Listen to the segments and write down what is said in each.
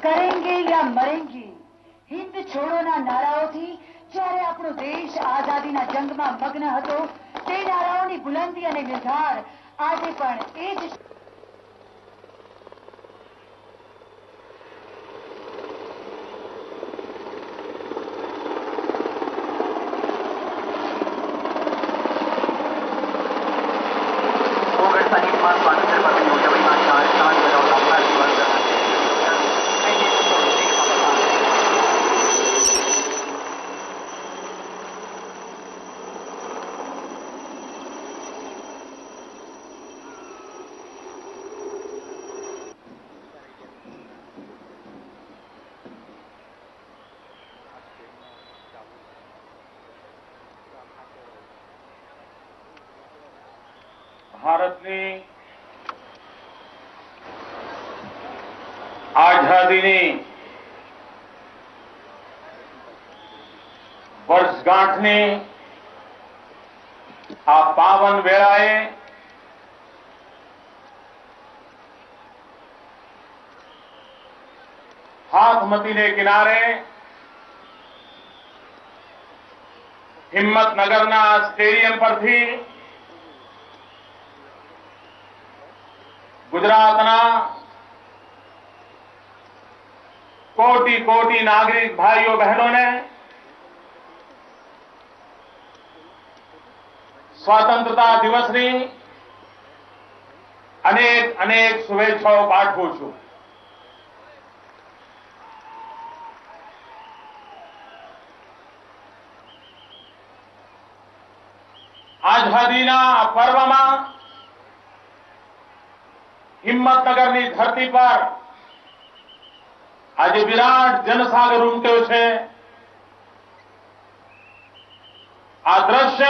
करेंगे या मरेंगे हिंद छोड़ोना नाराओथी જ્યારે આપણો દેશ આઝાદીના જંગમાં મગ્ન હતો તે નારાઓની બુલંદી અને નિર્ધાર આજે પણ એ જ ભારતની આઝાદીની વર્ષગાંઠની આ પાવન વેળાએ હાથમતીને કિનારે હિંમતનગરના સ્ટેડિયમ પરથી गुजरातना कोटि कोटि नागरिक भाइयों बहनों ने स्वतंत्रता दिवसनी अनेक अनेक शुभेच्छाओं पाठवुं छुं। आजादीना पर्वमां हिम्मतनगरनी धरती पर आज विराट जनसागर उमट्यो छे। आ दृश्य,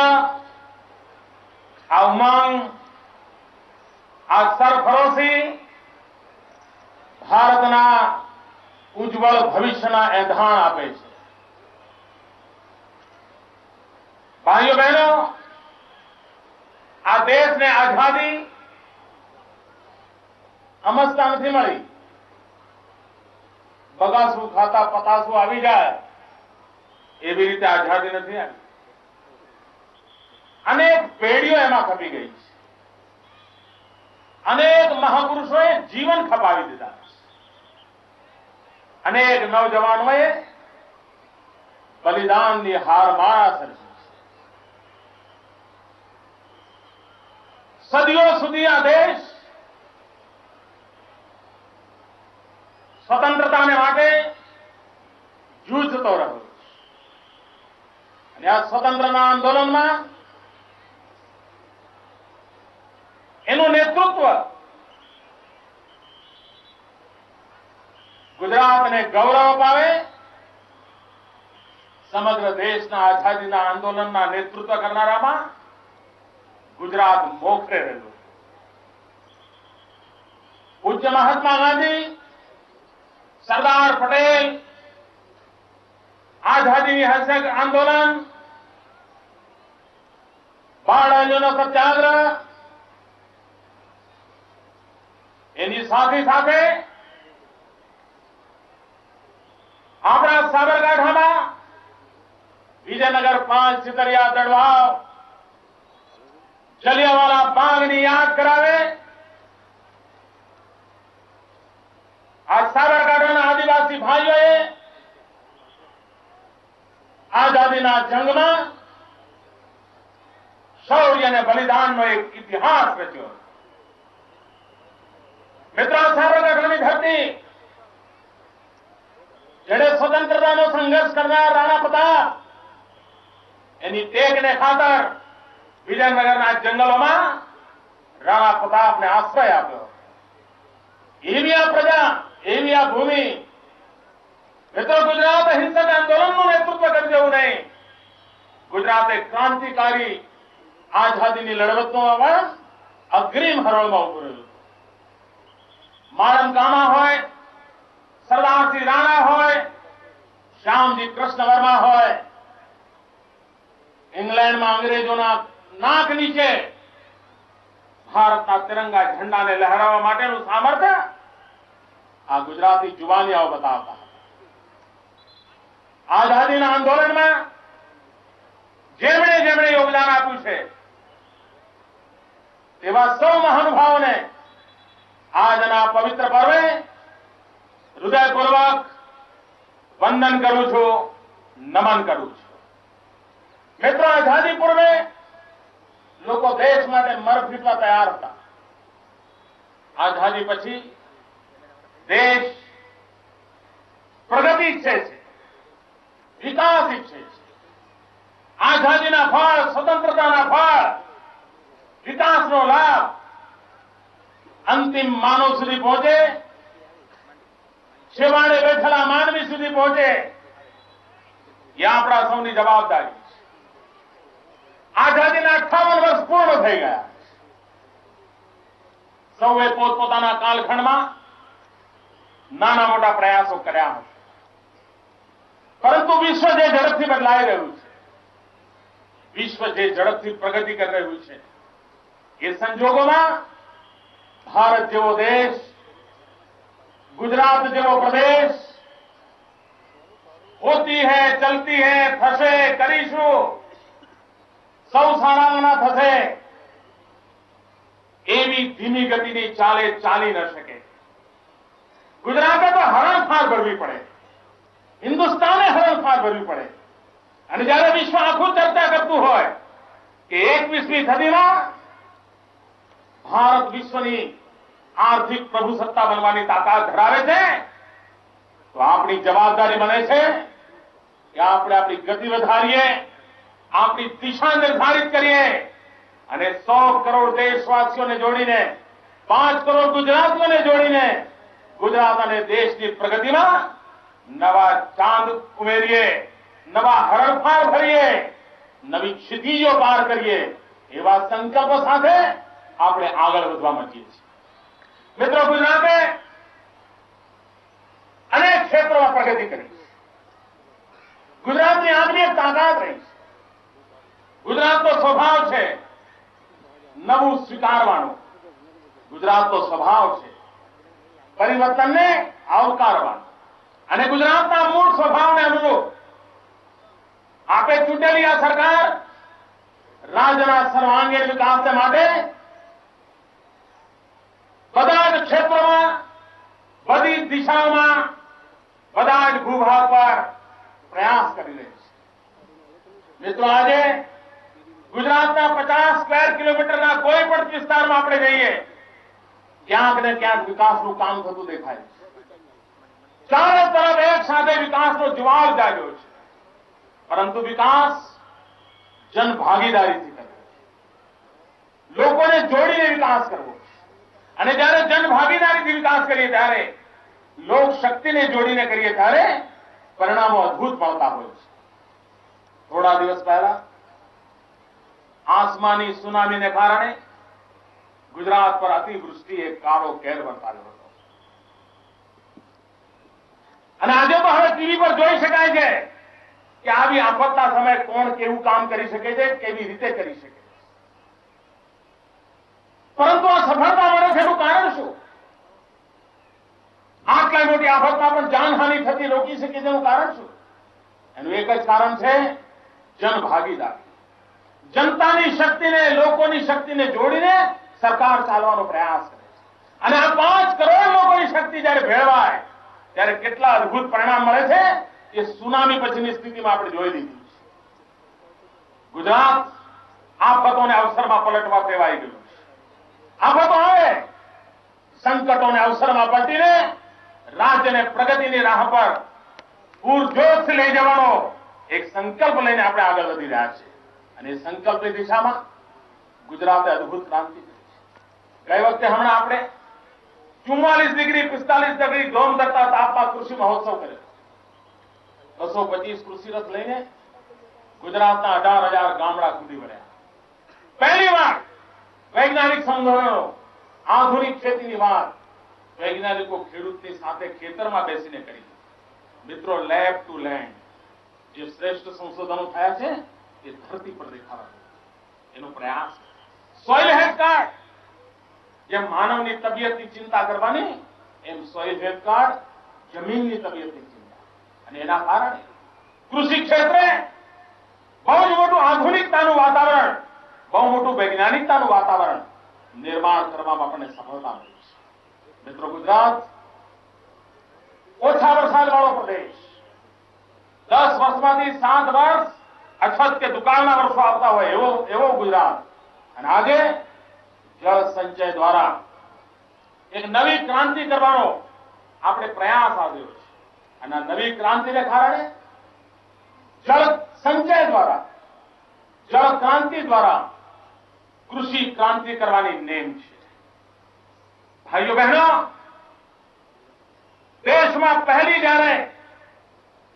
आ उमंग, आ सरफरोशी भारतना उज्जवल भविष्यना एंधाण आपे छे। भाईओ बहनों, आ देश ने आजादी अमस्ता नहीं मળી। बगासू खाता पतासू આવી જાય એવી રીતે આઝાદી નથી આવી। અનેક પેઢીઓ એમાં ખપી ગઈ છે। અનેક મહાપુરુષોએ જીવન ખપાવી દીધા। અનેક નવજવાનોએ બલિદાનની હારમાળા સર્જી। સદીઓ સુધી આ દેશ स्वतंत्रता ने माटे जूझतो रह्यो અને આ સ્વતંત્રતા આંદોલનમાં એનું નેતૃત્વ ગુજરાતને ગૌરવ અપાવે સમગ્ર દેશના આઝાદીના આંદોલનના નેતૃત્વ કરનારામાં ગુજરાત મોખરે રહેલું। પૂજ્ય મહાત્મા ગાંધી, सरदार पटेल, आजादी हसक आंदोलन, बाळाजीनो सत्याग्रह, एनी साथे साथे आपणा साबरकांठामां विजयनगर 5 सितरिया दड़वाव, जलियांवाला बागनी याद करावे। आज साबरकांठाना आदिवासी भाईओए आजादीना जंगमां शौर्य અને બલિદાનનો એક ઇતિહાસ રચ્યો। મિત્રો, સાબરકાંઠાની ધરતી જેણે સ્વતંત્રતાનો સંઘર્ષ કરનાર રાણા પ્રતાપ એની ટેકને ખાતર વિજયનગરના જંગલોમાં રાણા પ્રતાપને આશ્રય આપ્યો। એવી આ પ્રજા, એવી આ ભૂમિ। મિત્રો, ગુજરાત હિંસક આંદોલનનું નેતૃત્વ કરી દેવું નહીં। ગુજરાતે ક્રાંતિકારી આઝાદીની લડતમાં અગ્રીમ હરોળમાં ઉભું રહ્યું। માણમ કામા હોય, સરદારસિંહ રાણા હોય, શ્યામજી કૃષ્ણ વર્મા હોય, इंग्लैंड में अंग्रेजों नाक नीचे भारत तिरंगा झंडा ने लहरावा माटेनु सामर्थ्य આ ગુજરાતી જુવાનિયાઓ બતાવતા હતા. આઝાદીના આંદોલનમાં જેમણે જેમણે યોગદાન આપ્યું છે તેવા સૌ મહાનુભાવોને આજના પવિત્ર પર્વે હૃદયપૂર્વક વંદન કરું છું, નમન કરું છું. મિત્રો, આઝાદી પૂર્વે લોકો દેશ માટે મર ફીટવા તૈયાર હતા. આઝાદી પછી દેશ પ્રગતિ ઈચ્છે છે, વિકાસ ઈચ્છે છે. આઝાદીના ફળ, સ્વતંત્રતાના ફળ, વિકાસનો લાભ અંતિમ માનવ સુધી પહોંચે, છેવાડે બેઠેલા માનવી સુધી પહોંચે, એ આપણા સૌની જવાબદારી છે. આઝાદીના 58 વર્ષ પૂર્ણ થઈ ગયા. સૌએ પોતપોતાના કાલખંડમાં નાના મોટા પ્રયાસો કર્યા હશે, પરંતુ વિશ્વ જે ઝડપથી બદલાઈ રહ્યું છે, વિશ્વ જે ઝડપથી પ્રગતિ કરી રહ્યું છે, એ સંજોગોમાં ભારત જેવો દેશ, ગુજરાત જેવો પ્રદેશ હોતી હૈ, ચલતી હૈ, થશે, કરીશું, સૌ સારામાં થશે એવી ધીમી ગતિની ચાલે ચાલી ન શકે. ગુજરાતે તો હરણફાળ ભરવી પડે, હિન્દુસ્તાને હરણફાળ ભરવી પડે. અને જયારે વિશ્વ આખું ચર્ચા કરતું હોય કે 21મી સદીમાં ભારત વિશ્વની આર્થિક પ્રભુસત્તા બનવાની તાકાત ધરાવે છે, તો આપણી જવાબદારી બને છે કે આપણે આપણી ગતિ વધારીએ, આપણી દિશા નિર્ધારિત કરીએ અને 100 કરોડ દેશવાસીઓને જોડીને, 5 કરોડ ગુજરાતીઓને જોડીને ગુજરાત અને દેશની પ્રગતિમાં નવા ચાંદ ઉમેરીએ, નવા હરણફાળ ભરીએ, નવી ક્ષિતિજો પાર કરીએ, એવા સંકલ્પો સાથે આપણે આગળ વધવા માંગીએ છીએ. મિત્રો, ગુજરાતે અનેક ક્ષેત્રોમાં પ્રગતિ કરી છે. ગુજરાતની આગની એક તાકાત રહી છે. ગુજરાતનો સ્વભાવ છે નવું સ્વીકારવાનો. ગુજરાતનો સ્વભાવ છે પરિવર્તનને આવકારવાનો. અને ગુજરાતના મૂળ સ્વભાવને અનુરૂપ આપે ચૂંટેલી આ સરકાર રાજ્યના સર્વાંગીણ વિકાસ માટે બધા જ ક્ષેત્રોમાં, બધી દિશાઓમાં, બધા જ ભૂભાગ પર પ્રયાસ કરી રહી છે. મિત્રો, આજે ગુજરાતના 50 સ્ક્વેર કિલોમીટરના કોઈ પણ વિસ્તારમાં આપણે જઈએ, ક્યાંક ને ક્યાંક વિકાસનું કામ થતું દેખાય છે. ચારે તરફ એક સાથે વિકાસનો જ્વાળ જાગ્યો છે. પરંતુ વિકાસ જનભાગીદારીથી કરવો છે, લોકોને જોડીને વિકાસ કરવો છે. અને જ્યારે જનભાગીદારીથી વિકાસ કરીએ ત્યારે, લોકશક્તિને જોડીને કરીએ ત્યારે પરિણામો અદભુત મળતા હોય છે. થોડા દિવસ પહેલા આસમાની સુનામીને કારણે ગુજરાત પર અતિવૃષ્ટિએ કાળો કેર વર્તાવ્યો હતો. અને આજે તો હવે ટીવી પર જોઈ શકાય છે કે આવી આફતના સમયે કોણ કેવું કામ કરી શકે છે, કેવી રીતે કરી શકે છે. પરંતુ આ સફળતા મળે છે એનું કારણ શું? આટલા મોટી આફતમાં પણ જાનહાનિ થતી રોકી શકે તેનું કારણ શું? એનું એક જ કારણ છે જનભાગીદારી. જનતાની શક્તિને, લોકોની શક્તિને જોડીને સરકાર ચાલવાનો પ્રયાસ કરે છે. અને આ 5 કરોડ લોકોની શક્તિ જયારે ભેળવાય ત્યારે કેટલા અદભુત પરિણામ મળે છે એ સુનામી પછીની સ્થિતિમાં આપણે જોઈ લીધું છે. ગુજરાત આફતોને અવસરમાં પલટવા ટેવાઈ ગયું છે. આફતો આવે, સંકટોને અવસરમાં પલટીને રાજ્યને પ્રગતિની રાહ પર પૂરજોશથી લઈ જવાનો એક સંકલ્પ લઈને આપણે આગળ વધી રહ્યા છીએ. અને એ સંકલ્પની દિશામાં ગુજરાતે અદભુત ક્રાંતિ કરી છે. ગઈ વખતે હમણાં આપણે 44 ડિગ્રી 45 ડિગ્રી ગોમ કરતા તાપમાં કૃષિ મહોત્સવ કર્યો. 225 કૃષિ રથ લઈને ગુજરાતના 18,000 ગામડા સુધી વળ્યા. પહેલી વાર વૈજ્ઞાનિક સંશોધનો, આધુનિક ખેતીની વાત વૈજ્ઞાનિકો ખેડૂતની સાથે ખેતરમાં બેસીને કરી. મિત્રો, લેબ ટુ લેન્ડ જે શ્રેષ્ઠ સંશોધનો થયા છે એ ધરતી પર દેખાવા એનો પ્રયાસ. સોઇલ હેલ્થ કાર્ડ જે માનવની તબિયતની ચિંતા કરવાની એમ 101 કાર્ડ જમીનની તબિયતની ચિંતા. અને એના કારણે કૃષિ ક્ષેત્રે બહુ જ મોટું આધુનિકતાનું વાતાવરણ, બહુ મોટું વૈજ્ઞાનિકતાનું વાતાવરણ નિર્માણ કરવામાં આપણને સફળતા મળી છે. મિત્રો, ગુજરાત ઓછા વરસાદ વાળો પ્રદેશ, 10 વર્ષમાંથી 7 વર્ષ અછત કે દુકાળના વર્ષો આવતા હોય એવો ગુજરાત. અને આજે જળ સંચય દ્વારા એક નવી ક્રાંતિ કરવાનો આપણે પ્રયાસ આવ્યો છે. અને આ નવી ક્રાંતિને કારણે જળ સંચય દ્વારા, જળ ક્રાંતિ દ્વારા કૃષિ ક્રાંતિ કરવાની નેમ છે. ભાઈઓ બહેનો, દેશમાં પહેલી જ્યારે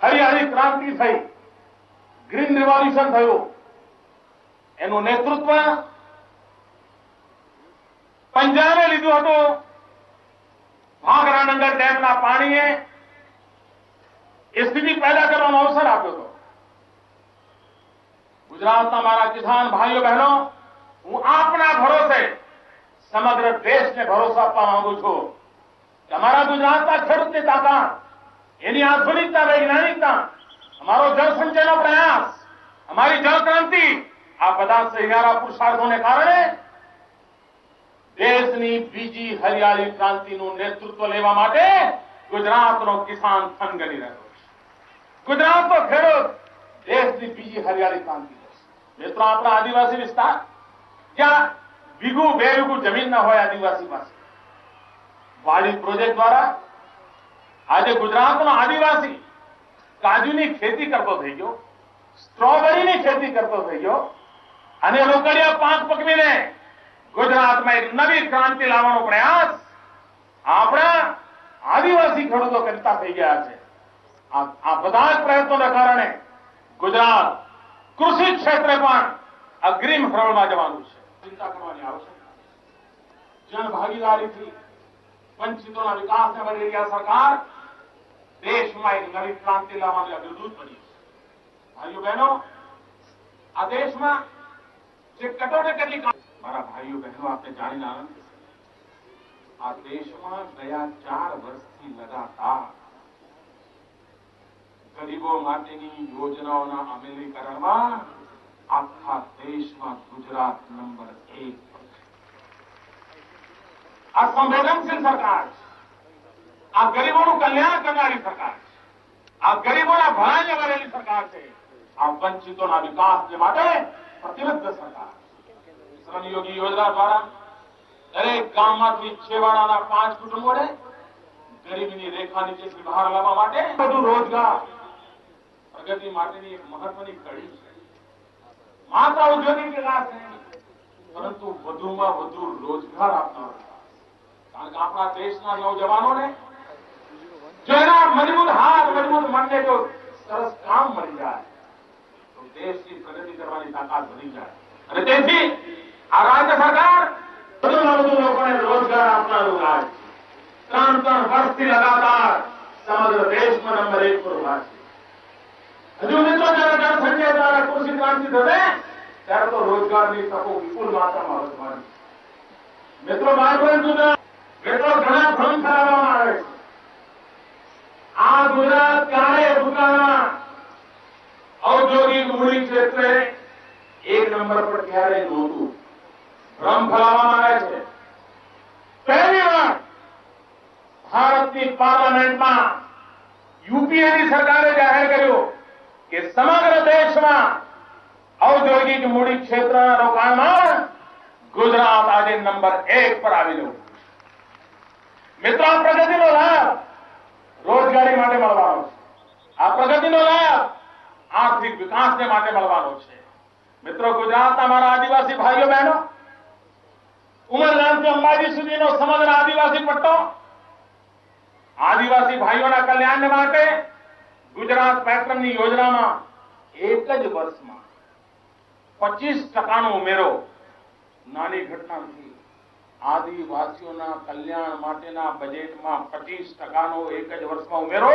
હરિયાળી ક્રાંતિ થઈ, ગ્રીન રિવોલ્યુશન થયું, એનું નેતૃત્વ પંજાબે લીધું હતું. ભાખરાનગર ડેમના પાણીએ એ સ્થિતિ પેદા કરવાનો અવસર આપ્યો હતો. ગુજરાતના મારા કિસાન ભાઈઓ બહેનો, હું આપના ભરોસે સમગ્ર દેશને ભરોસો આપવા માંગુ છું કે અમારા ગુજરાતના ખેડૂતની તાકાત, એની આધુનિકતા, વૈજ્ઞાનિકતા, અમારો જળ સંચયનો પ્રયાસ, અમારી જળ ક્રાંતિ, આ બધા સહિયારા પુરુષાર્થોને કારણે દેશની બીજી હરિયાળી ક્રાંતિનું નેતૃત્વ લેવા માટે ગુજરાતનો કિસાન થનગની રહ્યો છે. ગુજરાતનો ખેડૂત દેશની બીજી હરિયાળી ક્રાંતિ લેશે. મિત્રો, આપણા આદિવાસી વિસ્તાર, જ્યાં વીઘું 2 વીઘું જમીન ના હોય આદિવાસી પાસે, વાડી પ્રોજેક્ટ દ્વારા આજે ગુજરાતનો આદિવાસી કાજુની ખેતી કરતો થઈ ગયો, સ્ટ્રોબેરીની ખેતી કરતો થઈ ગયો, અને રોકડિયા પાક પકવીને ગુજરાતમાં એક નવી ક્રાંતિ લાવવાનો પ્રયાસ આપણા આદિવાસી ખેડૂતો કરતા થઈ ગયા છે. આ બધા જ પ્રયત્નોના કારણે ગુજરાત કૃષિ ક્ષેત્રે પણ અગ્રીમ હરોળમાં જવાનું છે. ચિંતા કરવાની આવશ્યકતા નથી. જનભાગીદારીથી વંચિતોના વિકાસને વળી રહી સરકાર દેશમાં એક નવી ક્રાંતિ લાવવાની અગ્રદૂત બની છે. ભાઈઓ બહેનો, આ દેશમાં જે કટોકટી કેટલી, મારા ભાઈઓ બહેનો, આપણે જાણીને આનંદ થશે, આ દેશમાં ગયા 4 વર્ષથી લગાતાર ગરીબો માટેની યોજનાઓના અમલીકરણમાં આખા દેશમાં ગુજરાત નંબર 1 પર છે. આ સંવેદનશીલ સરકાર છે. આ ગરીબોનું કલ્યાણ કરનારી સરકાર છે. આ ગરીબોના ભલાઈને વરેલી સરકાર છે. આ વંચિતોના વિકાસ માટે પ્રતિબદ્ધ સરકાર. શ્રમયોગી યોજના દ્વારા દરેક ગામમાંથી છેવાડાના 5 કુટુંબોને ગરીબીની રેખા નીચેથી બહાર લાવવા માટે વધુ રોજગાર પ્રગતિ માટેની એક મહત્વની કડી છે. માત્ર ઔદ્યોગિક વિકાસ નહીં, પરંતુ વધુમાં વધુ રોજગાર આપનારો વિકાસ. કારણ કે આપણા દેશના નૌજવાનોને જો એના મજબૂત હાથ, મજબૂત મનને જો સરસ કામ મળી જાય તો દેશની પ્રગતિ કરવાની તાકાત વધી જાય. અને તેથી આ રાજ્ય સરકાર વધુમાં વધુ લોકોને રોજગાર આપનારું રાજ્ય 3 વર્ષથી લગાતાર સમગ્ર દેશમાં નંબર 1 પર ઉભા છે. હજુ મિત્રો, જયારે જળ સંચય દ્વારા કૃષિ ક્રાંતિ થશે ત્યારે તો રોજગારની તકો વિપુલ માત્રામાં વધવાની છે. મિત્રો, બાળકોને ગુજરાત મિત્રો ઘણા ભ્રમ ફેલાવવામાં આવે છે. આ ગુજરાત ક્યારે ભૂતકાળમાં ઔદ્યોગિક મૂડી ક્ષેત્રે 1 નંબર પર ક્યારે નહોતું. ભ્રમ ફેલાવવામાં આવે છે. પહેલી વાર ભારતની પાર્લામેન્ટમાં યુપીએની સરકારે જાહેર કર્યું કે સમગ્ર દેશમાં ઔદ્યોગિક મૂડી ક્ષેત્રના રોકાણમાં ગુજરાત આજે નંબર 1 પર આવી રહ્યું. મિત્રો, આ પ્રગતિનો લાભ રોજગારી માટે મળવાનો છે. આ પ્રગતિનો લાભ આર્થિક વિકાસને માટે મળવાનો છે. મિત્રો, ગુજરાતના મારા આદિવાસી ભાઈઓ બહેનો, ઉમરગામથી અંબાજી સુધીનો સમગ્ર આદિવાસી પટ્ટો આદિવાસી ભાઈઓના કલ્યાણ માટે ગુજરાત પેટ્રનની યોજનામાં એક જ વર્ષમાં 25% ઉમેરો નાની ઘટના નથી. આદિવાસીઓના કલ્યાણ માટેના બજેટમાં 25%નો એક જ વર્ષમાં ઉમેરો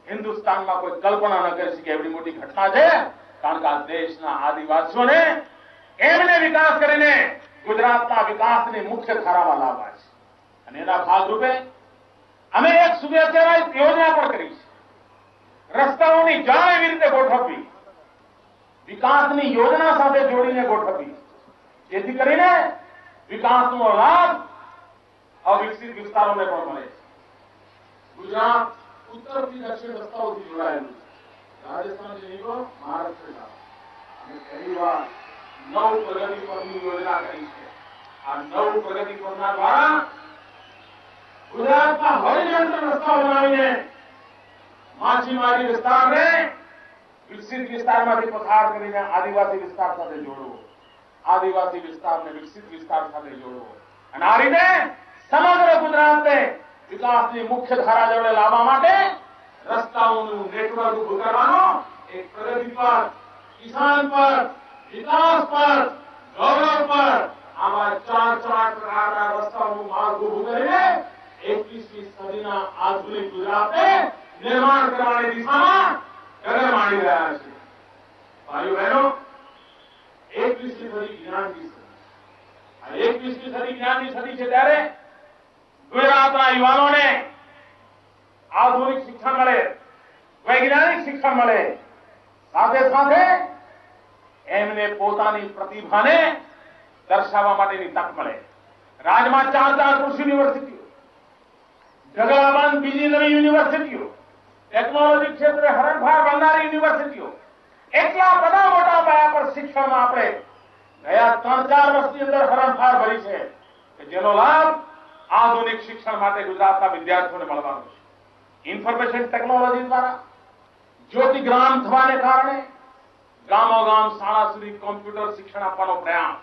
હિન્દુસ્તાનમાં કોઈ કલ્પના ન કરી શકે એવડી મોટી ઘટના છે. કારણ કે આ દેશના આદિવાસીઓને એમને વિકાસ કરીને ગુજરાતના વિકાસની મુખ્ય ધારામાં લાવવા છે. અને એના ભાગરૂપે અમે એક સુવ્યવસ્થિત યોજના પણ કરી છે. રસ્તાઓની જાણ એવી રીતે ગોઠવવી, વિકાસની યોજના સાથે જોડીને ગોઠવવી, જેથી કરીને વિકાસનો લાભ અવિકસિત વિસ્તારોને પણ મળે. ગુજરાત ઉત્તરથી દક્ષિણ રસ્તાઓથી જોડાયેલું છે. રાજસ્થાનથી નીકળો, મહારાષ્ટ્ર જાઓ. અને પહેલી વાર નવ પ્રગતિ પથની યોજના કરી છે. આ નવ પ્રગતિ પથના દ્વારા ગુજરાતમાં હોરિઝોન્ટલ રસ્તા બનાવીને માછીમારી વિસ્તારને વિકસિત વિસ્તારમાંથી પસાર કરીને આદિવાસી વિસ્તાર સાથે જોડવો, આદિવાસી વિસ્તારને વિકસિત વિસ્તાર સાથે જોડવો અને આ રીતે સમગ્ર ગુજરાતને વિકાસની મુખ્ય ધારા જોડે લાવવા માટે રસ્તાઓનું નેટવર્ક ઉભું કરવાનો એક પ્રગતિ પર, કિસાન પર, વિકાસ પર, ગૌરવ પર આવા ચાર પ્રકારના રસ્તાઓનું માળખું ઉભું કરીને 21મી સદીના આધુનિક ગુજરાતને નિર્માણ કરવાની દિશામાં ડગર માંડી રહ્યા છે. ભાઈઓ બહેનો, 21મી સદી જ્ઞાનની સદી. આ 21મી સદી જ્ઞાનની સદી છે ત્યારે ગુજરાતના યુવાનોને આધુનિક શિક્ષણ મળે, વૈજ્ઞાનિક શિક્ષણ મળે, સાથે સાથે એમને પોતાની પ્રતિભાને દર્શાવવા માટેની તક મળે. રાજ્યમાં 4 કૃષિ યુનિવર્સિટીઓ, ઢગલાબંધ બીજી નવી યુનિવર્સિટીઓ, ટેકનોલોજી ક્ષેત્રે હરણફાળ બનનારી યુનિવર્સિટીઓ, એટલા બધા મોટા પાયા પર શિક્ષણમાં આપણે ગયા 3-4 વર્ષની અંદર હરણફાળ ભરી છે કે જેનો લાભ આધુનિક શિક્ષણ માટે ગુજરાતના વિદ્યાર્થીઓને મળવાનો છે. ઇન્ફોર્મેશન ટેકનોલોજી દ્વારા જ્યોતિગ્રામ થવાને કારણે ગામોગામ શાળા સુધી કોમ્પ્યુટર શિક્ષણ આપવાનો પ્રયાસ,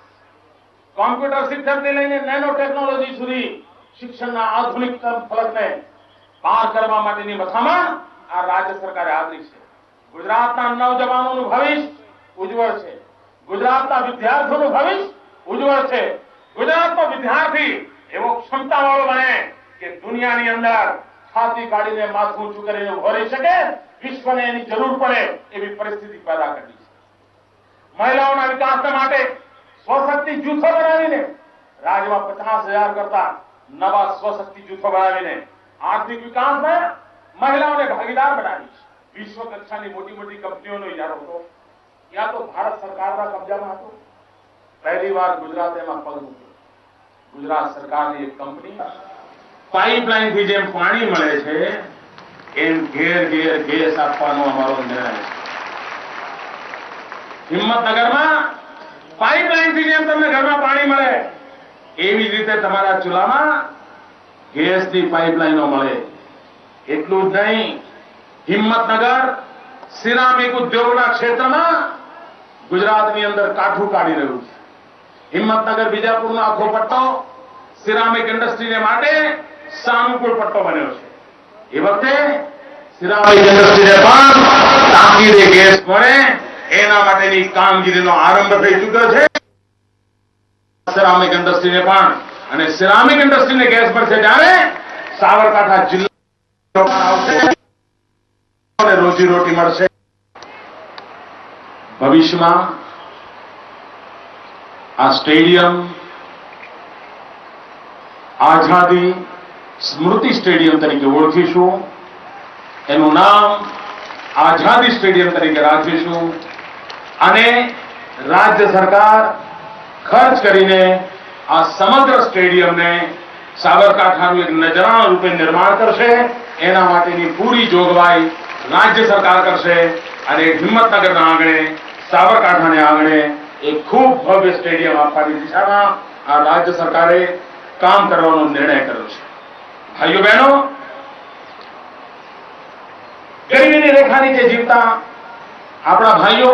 કોમ્પ્યુટર શિક્ષણથી લઈને નેનો ટેકનોલોજી સુધી શિક્ષણના આધુનિક ફલકને પાર કરવા માટેની મથામણ આ રાજ્ય સરકારે આદરી છે. ગુજરાતના નવજવાનોનું ભવિષ્ય ઉજ્જવળ છે. ગુજરાતના વિદ્યાર્થીઓનું ભવિષ્ય ઉજ્જવળ છે. ગુજરાતનો વિદ્યાર્થી એવો ક્ષમતાવાળો બને કે દુનિયાની અંદર છાતી કાઢીને માથું ઊંચું કરીને ઉભો રહી શકે, વિશ્વને એની જરૂર પડે એવી પરિસ્થિતિ પેદા કરવી છે. મહિલાઓના વિકાસ માટે સ્વશક્તિ જૂથો બનાવીને રાજ્યમાં 50,000 કરતા નવા સ્વશક્તિ જૂથો બનાવીને આર્થિક વિકાસમાં મહિલાઓને ભાગીદાર બનાવી છે. વિશ્વ કક્ષાની મોટી મોટી કંપનીઓનો ઇજારો હતો, ત્યાં તો ભારત સરકારના કબજામાં હતો. પહેલી વાર ગુજરાત એમાં પગ મૂક્યો. ગુજરાત સરકારની એક કંપની પાઇપલાઇનથી જેમ પાણી મળે છે એમ ઘેર ઘેર ગેસ આપવાનો અમારો નિર્ણય છે. હિંમતનગરમાં પાઇપલાઇનથી જેમ તમને ઘરમાં પાણી મળે એવી જ રીતે તમારા ચૂલામાં ગેસની પાઇપલાઇનો મળે. એટલું જ નહીં, હિંમતનગર સિરામિક ઉદ્યોગના ક્ષેત્રમાં ગુજરાતની અંદર કાઠું કાઢી રહ્યું છે. હિંમતનગર બીજાપુરનો આખો પટ્ટો સિરામિક ઇન્ડસ્ટ્રીને માટે સાનુકૂળ પટ્ટો બન્યો છે. એ વખતે સિરામિક ઇન્ડસ્ટ્રીને પણ તાકીદે ગેસ મળે એના માટેની કામગીરીનો આરંભ થઈ ચૂક્યો છે. સિરામિક ઇન્ડસ્ટ્રીને પણ અને સિરામિક ઇન્ડસ્ટ્રીને ગેસ મળશે ત્યારે સાબરકાંઠા જિલ્લા આવશે અને રોજીરોટી મળશે. ભવિષ્યમાં આ સ્ટેડિયમ આઝાદી સ્મૃતિ સ્ટેડિયમ તરીકે ઓળખીશું. એનું નામ આઝાદી સ્ટેડિયમ તરીકે રાખીશું અને રાજ્ય સરકાર ખર્ચ કરીને આ સમગ્ર સ્ટેડિયમને સાબરકાંઠાનું એક નજરાણા રૂપે નિર્માણ કરશે. એના માટેની પૂરી જોગવાઈ રાજ્ય સરકાર કરશે અને હિંમતનગરના આંગણે, સાબરકાંઠાને આંગણે એક ખૂબ ભવ્ય સ્ટેડિયમ આપવાની દિશામાં આ રાજ્ય સરકારે કામ કરવાનો નિર્ણય કર્યો છે. ભાઈઓ બહેનો, ગરીબીની રેખા નીચે જીવતા આપણા ભાઈઓ,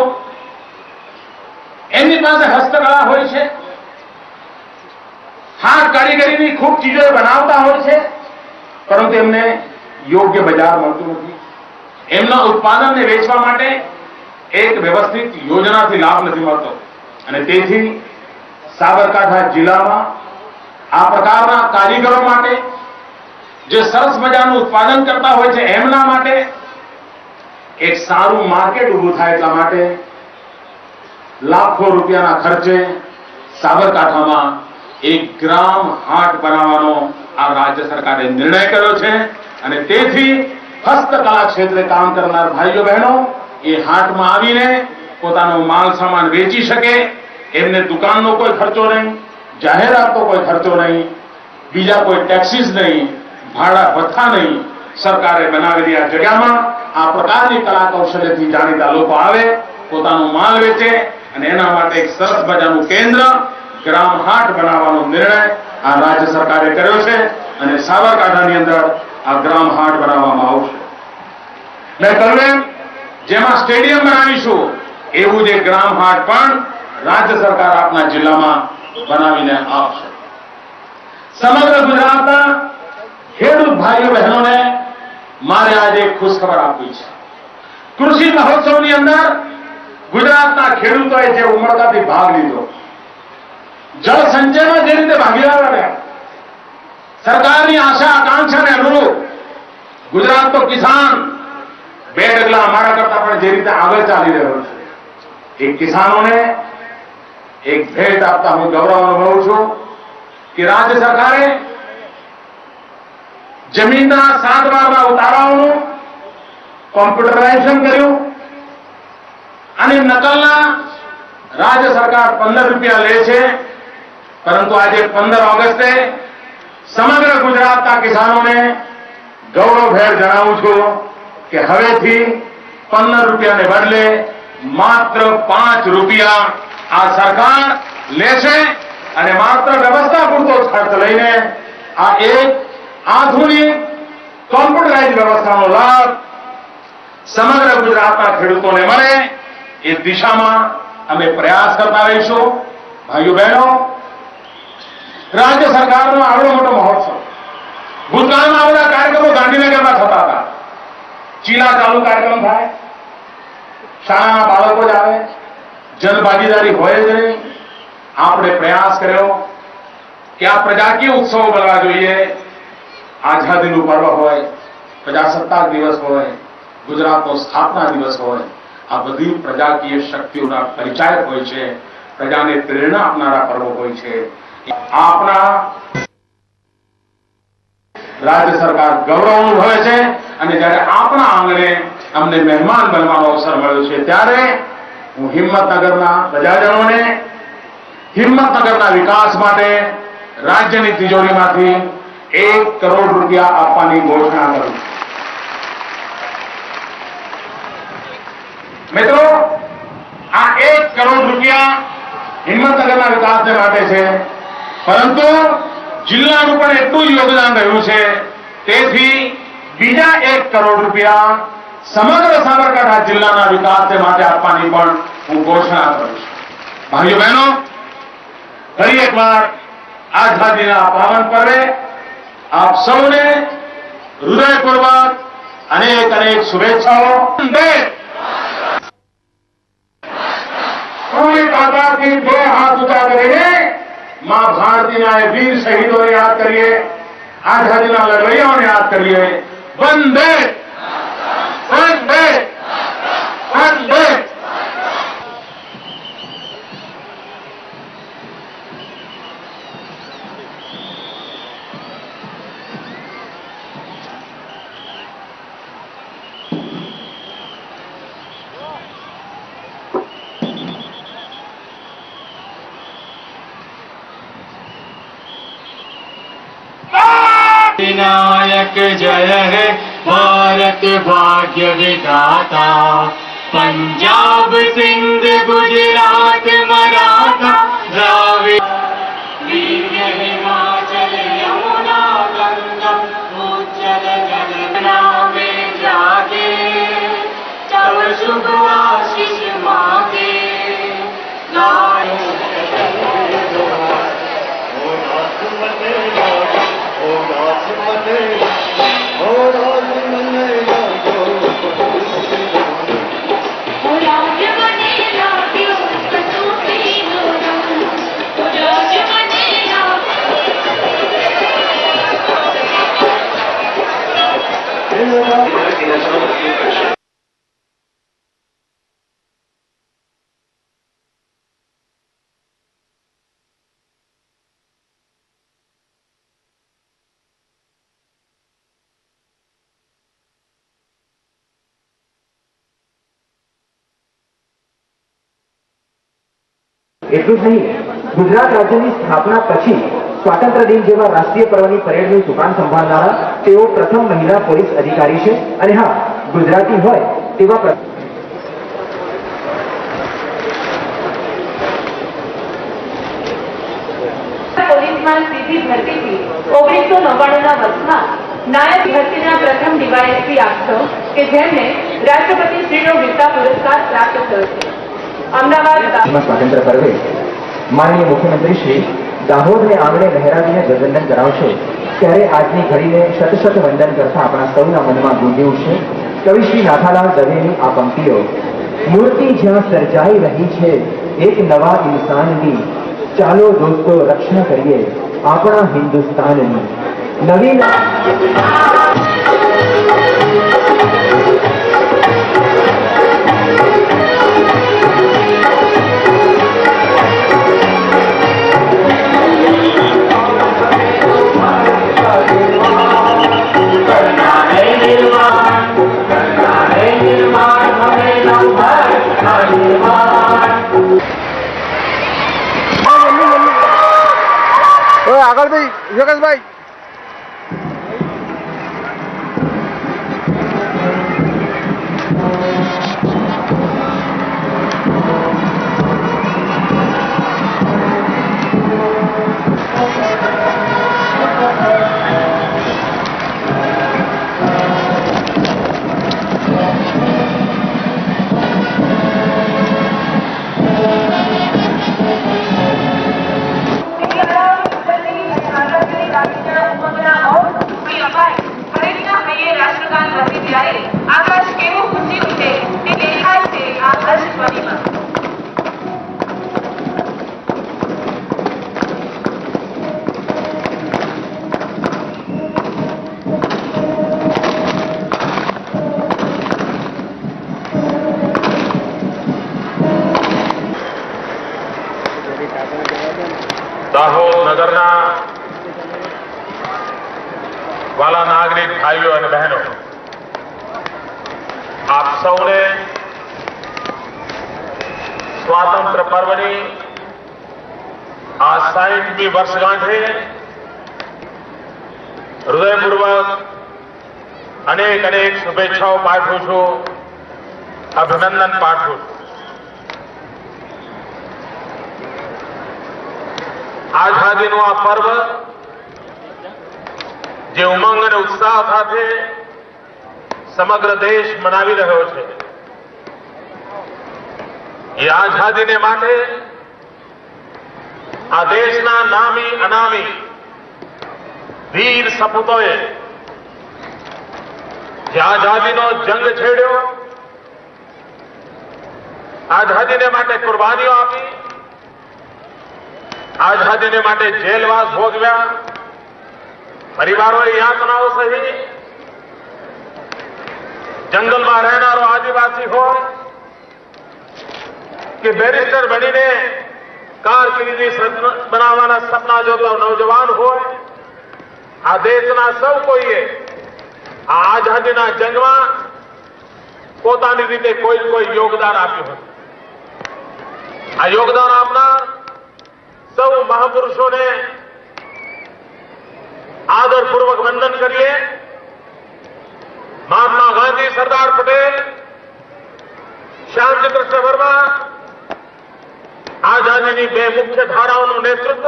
એમની પાસે હસ્તકલા હોય છે, હાથ કારીગરીની ખૂબ ચીજો બનાવતા હોય છે, પરંતુ એમને યોગ્ય બજાર મળતું નથી. એમના ઉત્પાદનને વેચવા માટે એક વ્યવસ્થિત યોજનાથી લાભ નથી મળતો અને તેથી સાબરકાંઠા જિલ્લામાં આ પ્રકારના કારીગરો માટે, જે સરસ મજાનું ઉત્પાદન કરતા હોય છે, એમના માટે એક સારું માર્કેટ ઉભું થાય એટલા માટે લાખો રૂપિયાના ખર્ચે સાબરકાંઠામાં એક ગ્રામ હાટ બનાવવાનો આ રાજ્ય સરકારે નિર્ણય કર્યો છે અને તેથી હસ્તકલા ક્ષેત્રે કામ કરનાર ભાઈઓ બહેનો એ હાટમાં આવીને પોતાનો માલ સામાન વેચી શકે, એમને દુકાનનો કોઈ ખર્ચો નહીં, જાહેરાતનો કોઈ ખર્ચો નહીં, બીજા કોઈ ટેક્સીસ નહીં, ભાડા ભથ્થા નહીં. સરકારે બનાવેલી આ જગ્યામાં આ પ્રકારની કલા કૌશલ્યથી જાણીતા લોકો આવે, પોતાનો માલ વેચે અને એના માટે એક સરસ મજાનું કેન્દ્ર ગ્રામ હાટ બનાવવાનો નિર્ણય આ રાજ્ય સરકારે કર્યો છે અને સાબરકાંઠાની અંદર આ ગ્રામ હાટ બનાવવામાં આવશે. મેં કહ્યું એમ, જેમાં સ્ટેડિયમ બનાવીશું એવું જ એક ગ્રામ હાટ પણ રાજ્ય સરકાર આપના જિલ્લામાં બનાવીને આપશે. સમગ્ર ગુજરાતના ખેડૂત ભાઈઓ બહેનોને મારે આજે એક ખુશખબર આપવી છે. કૃષિ મહોત્સવની અંદર ગુજરાતના ખેડૂતોએ જે ઉમળકાથી ભાગ લીધો, જળ સંચયમાં જે રીતે ભાગીદાર રહ્યા, સરકારની આશા આકાંક્ષાને અનુરૂપ ગુજરાતનો કિસાન બે ડગલા અમારા કરતા પણ જે રીતે આગળ ચાલી રહ્યો છે, એ કિસાનોને એક ભેટ આપતા હું ગૌરવ અનુભવું છું કે રાજ્ય સરકારે જમીનના 7 બારના ઉતારાઓનું કોમ્પ્યુટરાઇઝેશન કર્યું અને નકલના રાજ્ય સરકાર 15 રૂપિયા લે છે, પરંતુ આજે 15 ઓગસ્ટે સમગ્ર ગુજરાતના કિસાનોને ગૌરવભેર જણાવું છું કે હવેથી 15 રૂપિયાને બદલે માત્ર 5 રૂપિયા આ સરકાર લેશે અને માત્ર વ્યવસ્થા પૂરતો ખર્ચ લઈને આ એક આધુનિક કોમ્પ્યુટરાઇઝ વ્યવસ્થાનો લાભ સમગ્ર ગુજરાતના ખેડૂતોને મળે એ દિશામાં અમે પ્રયાસ કરતા રહીશું. ભાઈઓ બહેનો, રાજ્ય સરકારનો આવડો મોટો મહોત્સવ, ભૂતકાળમાં આ બધા કાર્યક્રમો ગાંધીનગરમાં થતા હતા. ચીલા ચાલુ કાર્યક્રમ થાય, શાળાના બાળકો જ આવે, જનભાગીદારી હોય જ નહીં. આપણે પ્રયાસ કર્યો કે આ પ્રજાકીય ઉત્સવો બનવા જોઈએ. આઝાદીનું પર્વ હોય, પ્રજાસત્તાક દિવસ હોય, ગુજરાતનો સ્થાપના દિવસ હોય, આ બધી પ્રજાકીય શક્તિઓના પરિચાયક હોય છે, પ્રજાને પ્રેરણા આપનારા પર્વો હોય છે. આપના રાજ્ય સરકાર ગૌરવ અનુભવે છે અને જ્યારે આપણા આંગણે અમને મહેમાન બનવાનો અવસર મળ્યો છે ત્યારે હું હિંમતનગરના પ્રજાજનોને હિંમતનગરના વિકાસ માટે રાજ્યની તિજોરીમાંથી 1 કરોડ રૂપિયા આપવાની ઘોષણા કરું. મિત્રો, આ 1 કરોડ રૂપિયા હિંમતનગરના વિકાસને માટે છે, પરંતુ જિલ્લાનું પણ એટલું જ યોગદાન રહ્યું છે. તેથી બીજા 1 કરોડ રૂપિયા સમગ્ર સાબરકાંઠા જિલ્લાના વિકાસને માટે આપવાની પણ હું ઘોષણા કરું છું. ભાઈઓ બહેનો, ફરી એકવાર આઝાદીના પાવન પર્વે આપ સૌને હૃદયપૂર્વક અનેક અનેક શુભેચ્છાઓ. પૂરી તાકાતથી 2 હાથ ઊંચા કરીને માં ભારતીના એ વીર શહીદોને યાદ કરીએ, આઝાદીના લડવૈયાઓને યાદ કરીએ. વંદે વંદે વંદે. विनायक जय है भारत भाग्य विधाता, पंजाब सिंध गुजरात मराठा द्राविड वीर हिमाचल यमुना गंगा उज्जल जमुना में जागे, तब शुभ आशीष मांगे. એટલું જ નહીં, ગુજરાત રાજ્યની સ્થાપના પછી સ્વાતંત્ર્ય દિન જેવા રાષ્ટ્રીય પર્વની પરેડનું સુકાન સંભાળનારા તેઓ પ્રથમ મહિલા પોલીસ અધિકારી છે. અને હા, ગુજરાતી હોય તેવા પોલીસમાં સીધી ભરતીથી 1999ના વર્ષમાં નાયબ ભરતીના પ્રથમ ડીવાયએસપી આપશો કે જેમને રાષ્ટ્રપતિ શ્રીનો વીરતા પુરસ્કાર પ્રાપ્ત થયો છે. અમદાવાદ સ્વાતંત્ર્ય પર્વે માનનીય મુખ્યમંત્રી શ્રી દાહોદને આંગણે લહેરાવીને ધ્વજવંદન કરાવશે ત્યારે આજની ઘડીને શત વંદન કરતા આપણા સૌના મનમાં ગુંજી ઉઠશે કવિ શ્રી નાથાલાલ દવેની આ પંક્તિઓ. મૂર્તિ જ્યાં સર્જાઈ રહી છે એક નવા ઇન્સાનની, ચાલો દોસ્તો રક્ષા કરીએ આપણા હિન્દુસ્તાનની. નવીન આગળ ભાઈ યોગેશભાઈ. આકાશ કેવું ખુશી ઉઠે તે દેખાય છે આ હર્ષધ્વનિમાં. દાહોદ નગરના વાલા નાગરિક ભાઈઓ અને બહેનો, આપ સૌને સ્વાતંત્ર્ય પર્વની આ 60મી વર્ષગાંઠે હૃદયપૂર્વક અનેક શુભેચ્છાઓ પાઠવું છું, અભિનંદન પાઠવું છું. આઝાદીનું આ પર્વ જે ઉમંગ અને ઉત્સાહ સાથે સમગ્ર દેશ મનાવી રહ્યો છે, એ આઝાદીને માટે આ દેશના નામી અનામી વીર સપૂતોએ જે આઝાદીનો જંગ છેડ્યો, આઝાદીને માટે કુરબાનીઓ આપી, આઝાદીને માટે જેલવાસ ભોગવ્યા, પરિવારોએ યાતનાઓ સહી, જંગલમાં રહેનારો આદિવાસી હોય કે બેરિસ્ટર બનીને કારકિર્દી બનાવવાના સપના જોતો નવજવાન હોય, આ દેશના સૌ કોઈએ આ આઝાદીના જંગમાં પોતાની રીતે કોઈ યોગદાન આપ્યું હતું. આ યોગદાન આપનાર સૌ મહાપુરુષોને આદરપૂર્વક વંદન કરીએ. મહાત્મા ગાંધી, સરદાર પટેલ, શ્યામચંદ્ર વર્મા, આઝાદીની બે મુખ્ય ધારાઓનું નેતૃત્વ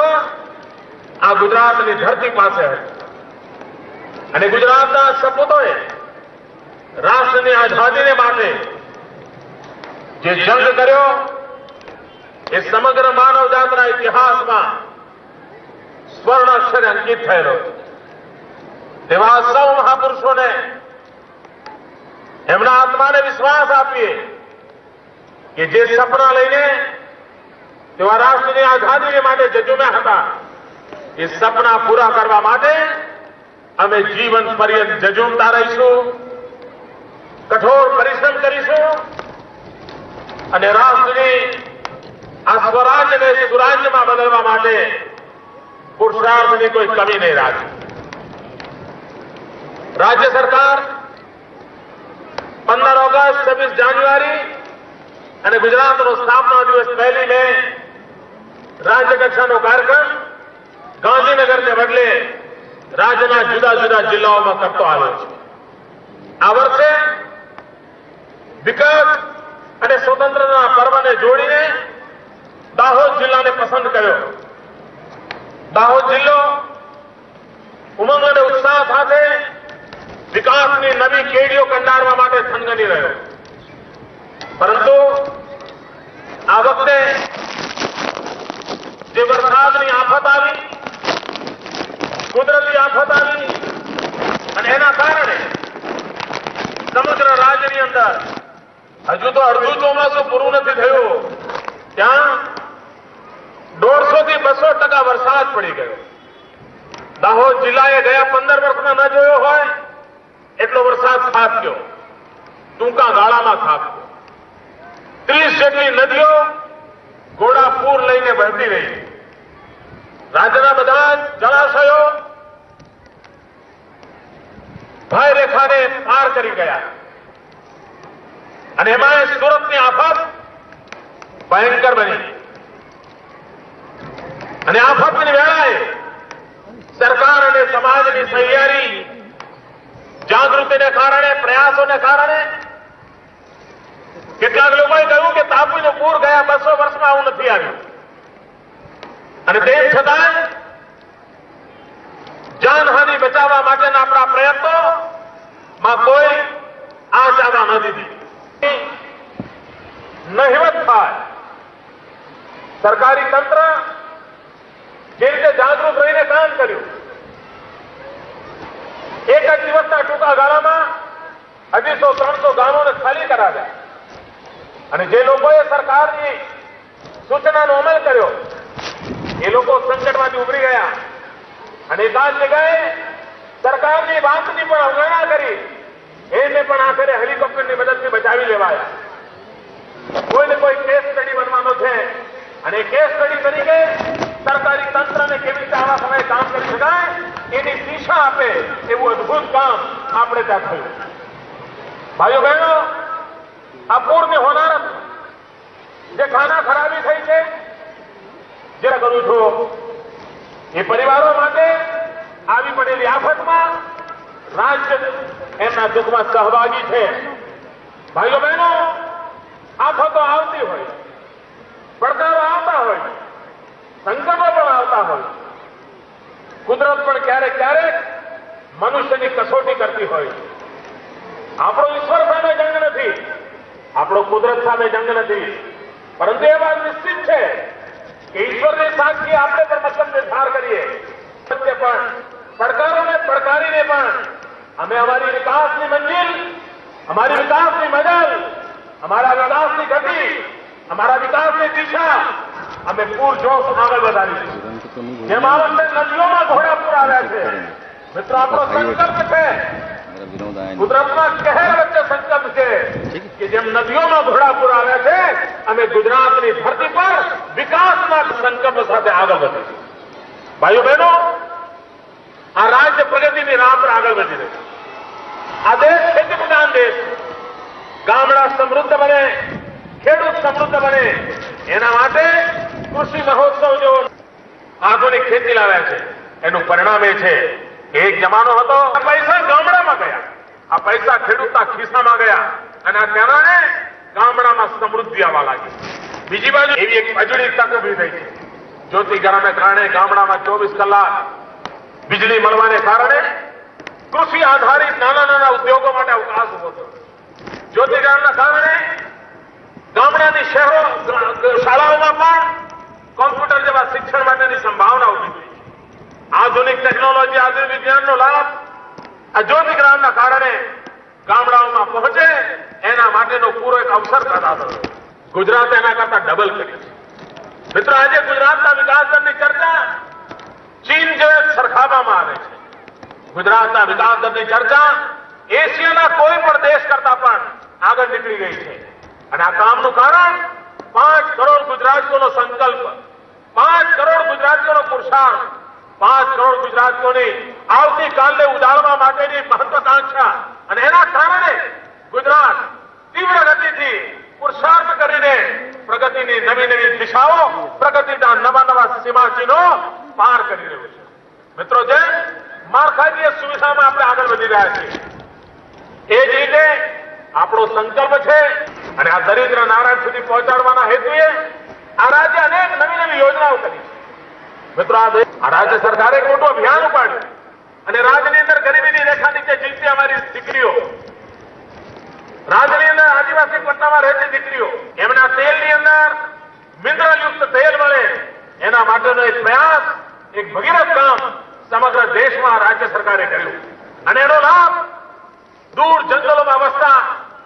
આ ગુજરાતની ધરતી પાસે હતું અને ગુજરાતના સપૂતોએ રાષ્ટ્રની આઝાદીને માટે જે જંગ કર્યો એ સમગ્ર માનવજાતના ઇતિહાસમાં સ્વર્ણ અક્ષરે અંકિત થયેલો. તેવા સૌ મહાપુરુષોને એમના આત્માને વિશ્વાસ આપીએ કે જે સપના લઈને તેવા રાષ્ટ્રની આઝાદી માટે જજુમ્યા હતા, એ સપના પૂરા કરવા માટે અમે જીવન પર્યંત જજુમતા રહીશું, કઠોર પરિશ્રમ કરીશું અને રાષ્ટ્રની આ સ્વરાજ્યને સુરાજ્યમાં બદલવા માટે પુરુષાર્થની કોઈ કમી નહીં રાખી. રાજ્ય સરકાર 15 ઓગસ્ટ, 26 જાન્યુઆરી અને ગુજરાતનો સ્થાપના દિવસ 1 મે રાજ્ય કક્ષાનો કાર્યક્રમ ગાંધીનગરને બદલે રાજ્યના જુદા જુદા જિલ્લાઓમાં કરતો આવ્યો છે. આ વર્ષે વિકાસ અને સ્વતંત્રતાના પર્વને જોડીને દાહોદ જિલ્લાને પસંદ કર્યો. દાહોદ જિલ્લો ઉમંગ અને ઉત્સાહ સાથે વિકાસની નવી કેડીઓ કંડારવા માટે થનગની રહ્યો. પરંતુ આ વખતે જે વરસાદની આફત આવી, કુદરતી આફત આવી અને એના કારણે સમગ્ર રાજ્યની અંદર હજુ તો અડધું ચોમાસું પૂરું નથી થયું, ત્યાં 150 થી 200% વરસાદ પડી ગયો. દાહોદ જિલ્લાએ ગયા 15 વર્ષમાં ન જોયો હોય એટલો વરસાદ ખાબક્યો, ટૂંકા ગાળામાં ખાબક્યો. 30 જેટલી નદીઓ ઘોડાપૂર લઈને વહેતી રહી. રાજ્યના બધા જળાશયો ભય રેખાને પાર કરી ગયા અને એમાં સુરતની આફત ભયંકર બની. અને આફતની વેળાએ સરકાર અને સમાજની તૈયારી, જાગૃતિને કારણે, પ્રયાસોને કારણે કેટલાક લોકોએ કહ્યું કે તાપીનું પૂર ગયા 200 વર્ષમાં આવું નથી આવ્યું. અને તેમ છતાં જાનહાનિ બચાવવા માટેના આપણા પ્રયત્નોમાં કોઈ આંચ આવવા ન દીધી. નહિવત થાય. સરકારી તંત્ર જે રીતે જાગૃત રહીને કામ કર્યું, એક જ દિવસના ટૂંકા ગાળામાં 250-300 ગામોને ખાલી કરાવ્યા. અને જે લોકોએ સરકારની સૂચનાનો અમલ કર્યો એ લોકો સંકટમાંથી ઉભરી ગયા અને એકાદ જગ્યાએ સરકારની વાતની પણ અવગણના કરી એને પણ આખરે હેલિકોપ્ટરની મદદથી બચાવી લેવાયા. કોઈને કોઈ કેસ સ્ટડી બનવાનો છે અને કેસ સ્ટડી તરીકે સરકારી તંત્રને કેવી રીતે આવા સમયે કામ કરી શકાય એની દિશા આપે એવું અદભુત કામ આપણે ત્યાં થયું. ભાઈઓ બહેનો, આ પૂરની હોનારત જે ખાના ખરાબી થઈ છે, જે કરું છું એ પરિવારો માટે આવી પડેલી આફતમાં રાજ્ય એમના દુઃખમાં સહભાગી છે. ભાઈઓ બહેનો, આફતો આવતી હોય, પડકારો આવતા હોય, સંકટો પણ આવતા હોય, કુદરત પણ ક્યારેક ક્યારેક મનુષ્યની કસોટી કરતી હોય. આપણો ઈશ્વર સામે જંગ નથી, આપણો કુદરત સામે જંગ નથી, પરંતુ એ વાત નિશ્ચિત છે કે ઈશ્વરની સાક્ષી આપણે પણ મતલબ નિર્ધાર કરીએ પણ પડકારોને પડકારીને પણ અમે અમારી વિકાસની મંજિલ, અમારી વિકાસની મજલ, અમારા વિકાસની ગતિ, અમારા વિકાસની દિશા અમે પૂરજોશ આગળ વધારીશું. જેમ આ વખતે નદીઓમાં ઘોડાપૂર આવ્યા છે, મિત્રો આપણો સંકલ્પ છે, કુદરતના કહેર વચ્ચે સંકલ્પ છે કે જેમ નદીઓમાં ઘોડાપૂર આવ્યા છે, અમે ગુજરાતની ધરતી પર વિકાસના સંકલ્પ સાથે આગળ વધીશું. ભાઈઓ બહેનો, આ રાજ્ય પ્રગતિની રાહ પર આગળ વધી રહ્યું. આ દેશ ખેતી પ્રધાન દેશ, ગામડા સમૃદ્ધ બને, ખેડૂત સમૃદ્ધ બને, એના માટે કૃષિ મહોત્સવ જેવો આધુનિક ખેતી લાવ્યા છે. એનું પરિણામ એ છે કે એક જમાનો હતો આ પૈસા ગામડામાં ગયા, આ પૈસા ખેડૂતના ખિસ્સામાં ગયા અને આ કારણે ગામડામાં સમૃદ્ધિ આવવા લાગી. બીજી બાજુ એવી એક અજોડી તક ઉભી થઈ છે. જ્યોતિગ્રામને કારણે ગામડામાં 24 કલાક વીજળી મળવાને કારણે કૃષિ આધારિત નાના નાના ઉદ્યોગો માટે અવકાશ ઉભો થયો. જ્યોતિગ્રામના કારણે ગામડાની શહેરો શાળાઓમાં પણ કોમ્પ્યુટર જેવા શિક્ષણ માટેની સંભાવના ઉભી થઈ. આધુનિક ટેકનોલોજી, આધુનિક વિજ્ઞાનનો લાભ આ જ્યોતિગ્રામના કારણે ગામડાઓમાં પહોંચે એના માટેનો પૂરો એક અવસર પેદા થયો. ગુજરાતે એના કરતા ડબલ કરી છે. મિત્રો, આજે ગુજરાતના વિકાસ દરની ચર્ચા ચીન જેવા સરખાવવામાં આવે છે. ગુજરાતના વિકાસ દરની ચર્ચા એશિયાના કોઈ પણ દેશ કરતા પણ આગળ નીકળી ગઈ છે. અને આ કામનું કારણ 5 કરોડ ગુજરાતીઓનો સંકલ્પ, 5 કરોડ ગુજરાતીઓનો પુરુષાર્થ, 5 કરોડ ગુજરાતીઓની આવતીકાલને ઉજાળવા માટેની મહત્વાકાંક્ષા. અને એના કારણે ગુજરાત તીવ્ર ગતિથી પુરુષાર્થ કરીને પ્રગતિની નવી નવી દિશાઓ, પ્રગતિના નવા નવા સીમાચિહ્નો પાર કરી રહ્યું છે. મિત્રો, જે માળખાકીય સુવિધામાં આપણે આગળ વધી રહ્યા છીએ, એ જ રીતે આપણો સંકલ્પ છે અને આ દરિદ્ર નારાયણ સુધી પહોંચાડવાના હેતુએ આ રાજ્ય અનેક નવી નવી યોજનાઓ કરી છે. મિત્રો, આ રાજ્ય સરકારે એક મોટું અભિયાન ઉપાડ્યું અને રાજ્યની અંદર ગરીબીની રેખા નીચે જીવતી અમારી દીકરીઓ, રાજ્યની અંદર આદિવાસી પટ્ટામાં રહેતી દીકરીઓ, એમના તેલની અંદર મિનરલયુક્ત તેલ મળે એના માટેનો એક પ્રયાસ, એક ભગીરથ કામ સમગ્ર દેશમાં રાજ્ય સરકારે કર્યું અને એનો લાભ દૂર જંગલોમાં વસતા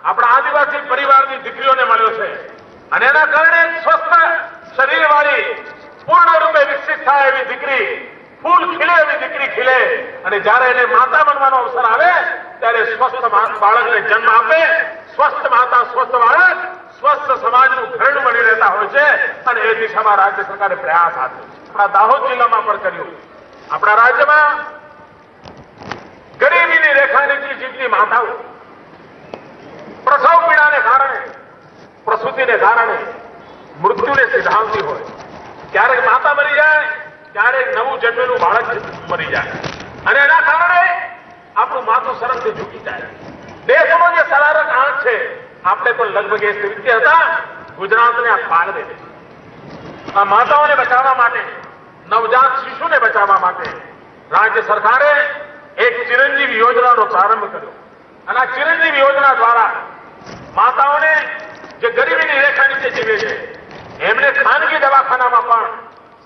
આપણા આદિવાસી પરિવારની દીકરીઓને મળ્યો છે અને એના કારણે સ્વસ્થ શરીરવાળી, પૂર્ણરૂપે વિકસિત થાય એવી દીકરી, ફૂલ ખીલે એવી દીકરી ખીલે અને જ્યારે એને માતા બનવાનો અવસર આવે ત્યારે સ્વસ્થ બાળકને જન્મ આપે. સ્વસ્થ માતા, સ્વસ્થ બાળક, સ્વસ્થ સમાજનું ઘરેણું બની રહેતા હોય છે અને એ દિશામાં રાજ્ય સરકારે પ્રયાસ આપ્યો છે. આપણા દાહોદ જિલ્લામાં પણ કર્યું. આપણા રાજ્યમાં ગરીબીની રેખા નીચે જીવતી માતાઓ, પ્રસવ પીડાને કારણે, પ્રસૂતિને કારણે મૃત્યુને સિધાવતી હોય, ક્યારેક માતા મરી જાય, ક્યારેક નવું જન્મેલું બાળક મરી જાય અને એના કારણે આપણું માથું સરસથી ઝૂકી જાય. દેશનો જે સલારક આંખ છે, આપણે પણ લગભગ એ રીતે હતા. ગુજરાતને આ પાર દે છે. આ માતાઓને બચાવવા માટે, નવજાત શિશુને બચાવવા માટે રાજ્ય સરકારે એક ચિરંજીવી યોજનાનો પ્રારંભ કર્યો અને આ ચિરંજીવી યોજના દ્વારા માતાઓને જે ગરીબીની રેખા નીચે જીવે છે એમને ખાનગી દવાખાનામાં પણ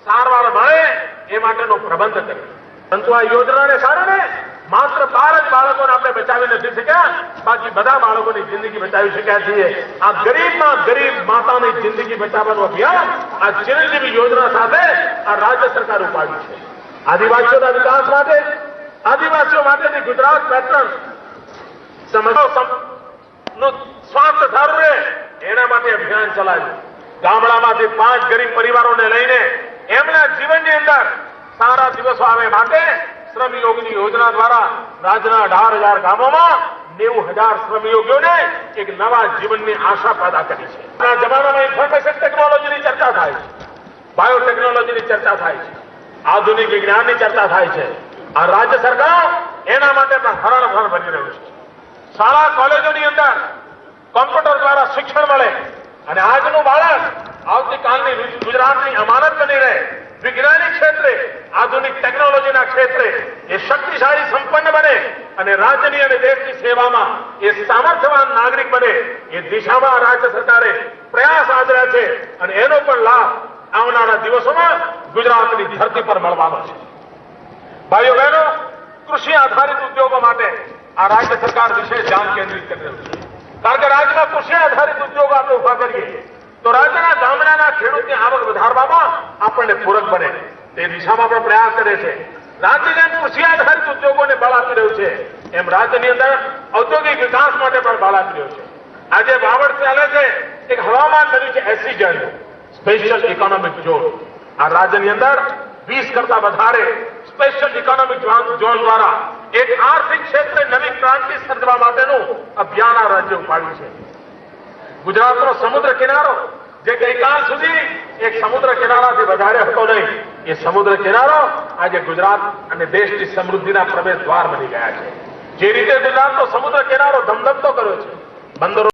સારવાર મળે એ માટેનો પ્રબંધ કર્યો. પરંતુ આ યોજનાને કારણે માત્ર 12 જ બાળકોને આપણે બચાવી નથી શક્યા, બાકી બધા બાળકોની જિંદગી બચાવી શક્યા છીએ. આ ગરીબમાં ગરીબ માતાની જિંદગી બચાવવાનું અભિયાન આ ચિરંજીવી યોજના સાથે આ રાજ્ય સરકાર ઉપાડ્યું છે. આદિવાસીઓના વિકાસ માટે, આદિવાસીઓ માટેની ગુજરાત પેટર્ન નું સ્વાર્થ સારું રહે એના માટે અભિયાન ચલાવ્યું. ગામડામાંથી 5 ગરીબ પરિવારોને લઈને એમના જીવનની અંદર સારા દિવસો આવે માટે શ્રમયોગીની યોજના દ્વારા રાજ્યના 18,000 ગામોમાં 90,000 શ્રમયોગીઓને એક નવા જીવનની આશા પેદા કરી છે. આ જમાનામાં ઇન્ફોર્મેશન ટેકનોલોજીની ચર્ચા થાય છે, બાયોટેકનોલોજીની ચર્ચા થાય છે, આધુનિક વિજ્ઞાનની ચર્ચા થાય છે. આ રાજ્ય સરકાર એના માટે પણ હરણફળ બની રહ્યું છે. શાળા કોલેજોની અંદર કોમ્પ્યુટર દ્વારા શિક્ષણ મળે અને આજનું બાળક આવતીકાલની ગુજરાતની અમાનત બની રહે. વિજ્ઞાનિક ક્ષેત્રે, આધુનિક ટેકનોલોજીના ક્ષેત્રે એ શક્તિશાળી સંપન્ન બને અને રાજ્યની અને દેશની સેવામાં એ સામર્થ્યવાન નાગરિક બને એ દિશામાં રાજ્ય સરકારે પ્રયાસ આદર્યા છે અને એનો પણ લાભ આવનારા દિવસોમાં ગુજરાતની ધરતી પર મળવાનો છે. ભાઈઓ બહેનો, કૃષિ આધારિત ઉદ્યોગો માટે આ રાજ્ય સરકાર વિશેષ ધ્યાન કેન્દ્રિત કરી રહ્યું છે. કારણ કે રાજ્યમાં કૃષિ આધારિત ઉદ્યોગો આપણે ઉભા કરીએ તો રાજ્યના ગામડાના ખેડૂતની આવક વધારવામાં આપણને પૂરક બને તે દિશામાં પણ પ્રયાસ કરે છે. રાજ્ય જેમ કૃષિ આધારિત ઉદ્યોગોને બળ આપી રહ્યું છે એમ રાજ્યની અંદર ઔદ્યોગિક વિકાસ માટે પણ બળ આપી રહ્યું છે. આજે વાવડ ચાલે છે, એક હવામાન બન્યું છે SEZ, સ્પેશિયલ ઇકોનોમિક ઝોન. આ રાજ્યની અંદર 20 કરતા વધારે સ્પેશિયલ ઇકોનોમિક ઝોન દ્વારા એક આર્થિક ક્ષેત્રે નવી ક્રાંતિ સર્જવા માટેનું અભિયાન આ રાજ્ય ઉપાડ્યું છે. ગુજરાતનો સમુદ્ર કિનારો જે ગઈકાલ સુધી એક સમુદ્ર કિનારાથી વધારે હતો નહીં, એ સમુદ્ર કિનારો આજે ગુજરાત અને દેશની સમૃદ્ધિના પ્રવેશ દ્વાર બની ગયા છે. જે રીતે ગુજરાતનો સમુદ્ર કિનારો ધમધમતો કર્યો છે, બંદરો